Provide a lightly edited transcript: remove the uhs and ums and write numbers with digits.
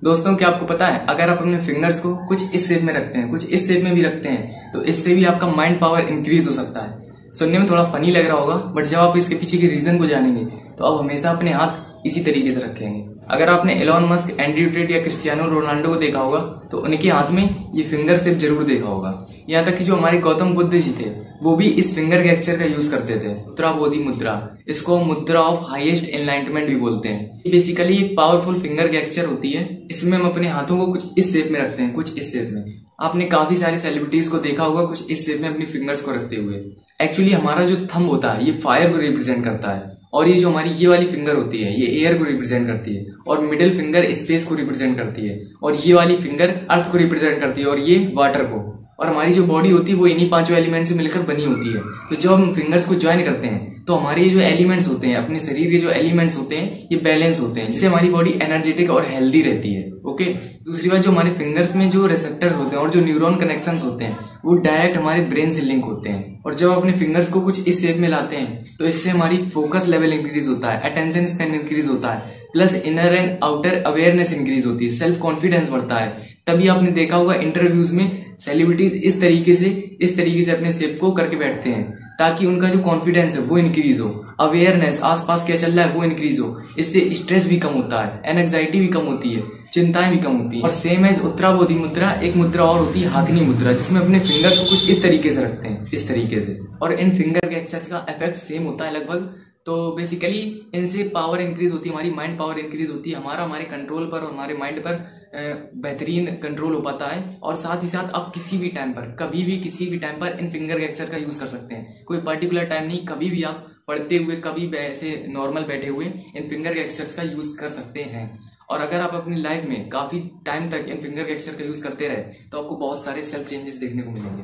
दोस्तों क्या आपको पता है, अगर आप अपने फिंगर्स को कुछ इस शेप में रखते हैं, कुछ इस शेप में भी रखते हैं, तो इससे भी आपका माइंड पावर इंक्रीज हो सकता है। सुनने में थोड़ा फनी लग रहा होगा, बट जब आप इसके पीछे के रीजन को जानेंगे तो आप हमेशा अपने हाथ इसी तरीके से रखेंगे। अगर आपने एलोन मस्क, एंड्रयू टेट या क्रिस्टियानो रोनाल्डो को देखा होगा तो उनके हाथ में ये फिंगर शेप जरूर देखा होगा। यहाँ तक कि जो हमारे गौतम बुद्ध जी थे वो भी इस फिंगर गेस्चर का यूज करते थे, उत्तराबोधि मुद्रा। इसको मुद्रा ऑफ हाईएस्ट एनलाइटमेंट भी बोलते हैं। बेसिकली एक पावरफुल फिंगर गेस्चर होती है। इसमें हम अपने हाथों को कुछ इस शेप में रखते हैं, कुछ इस शेप में। आपने काफी सारे सेलिब्रिटीज को देखा होगा कुछ इस शेप में अपनी फिंगर्स को रखते हुए। एक्चुअली हमारा जो थंब होता है ये फायर को रिप्रेजेंट करता है, और ये जो हमारी ये वाली फिंगर होती है ये एयर को रिप्रेजेंट करती है, और मिडिल फिंगर स्पेस को रिप्रेजेंट करती है, और ये वाली फिंगर अर्थ को रिप्रेजेंट करती है, और ये वाटर को। और हमारी जो बॉडी होती है वो इन्हीं पांचों एलिमेंट से मिलकर बनी होती है। तो जब हम फिंगर्स को ज्वाइन करते हैं तो हमारे जो एलिमेंट्स होते हैं, अपने शरीर के जो एलिमेंट्स होते हैं ये बैलेंस होते हैं, जिससे हमारी बॉडी एनर्जेटिक और हेल्दी रहती है। ओके, दूसरी बात, जो हमारे फिंगर्स में जो रिसेप्टर्स होते हैं और जो न्यूरॉन कनेक्शंस होते हैं वो डायरेक्ट हमारे ब्रेन से लिंक होते हैं। और जब अपने फिंगर्स को कुछ इस शेप में लाते हैं तो इससे हमारी फोकस लेवल इंक्रीज होता है, अटेंशन स्पैन इंक्रीज होता है, plus inner and outer awareness increase होती है, सेल्फ कॉन्फिडेंस बढ़ता है। तभी आपने देखा होगा इंटरव्यूज में सेलिब्रिटीज इस तरीके से अपने शेप को करके बैठते हैं, ताकि उनका जो कॉन्फिडेंस है वो इंक्रीज हो, अवेयरनेस आसपास क्या चल रहा है वो इंक्रीज हो। इससे स्ट्रेस भी कम होता है, एंजाइटी भी कम होती है, चिंताएं भी कम होती है। और सेम एज उत्तराबोधि मुद्रा, एक मुद्रा और होती है हाथनी मुद्रा, जिसमें अपने फिंगर्स को कुछ इस तरीके से रखते हैं, इस तरीके से। और इन फिंगर गेस्चर्स का इफेक्ट सेम होता है लगभग। तो बेसिकली इनसे पावर इंक्रीज होती है, हमारी माइंड पावर इंक्रीज होती है, हमारे कंट्रोल पर और हमारे माइंड पर बेहतरीन कंट्रोल हो पाता है। और साथ ही साथ आप किसी भी टाइम पर, कभी भी किसी भी टाइम पर इन फिंगर गेस्चर का यूज कर सकते हैं। कोई पर्टिकुलर टाइम नहीं, कभी भी आप पढ़ते हुए, कभी भी ऐसे नॉर्मल बैठे हुए इन फिंगर गेस्चर्स का यूज कर सकते हैं। और अगर आप अपनी लाइफ में काफी टाइम तक इन फिंगर गेस्चर का यूज करते रहे तो आपको बहुत सारे सेल्फ चेंजेस देखने को मिलेंगे।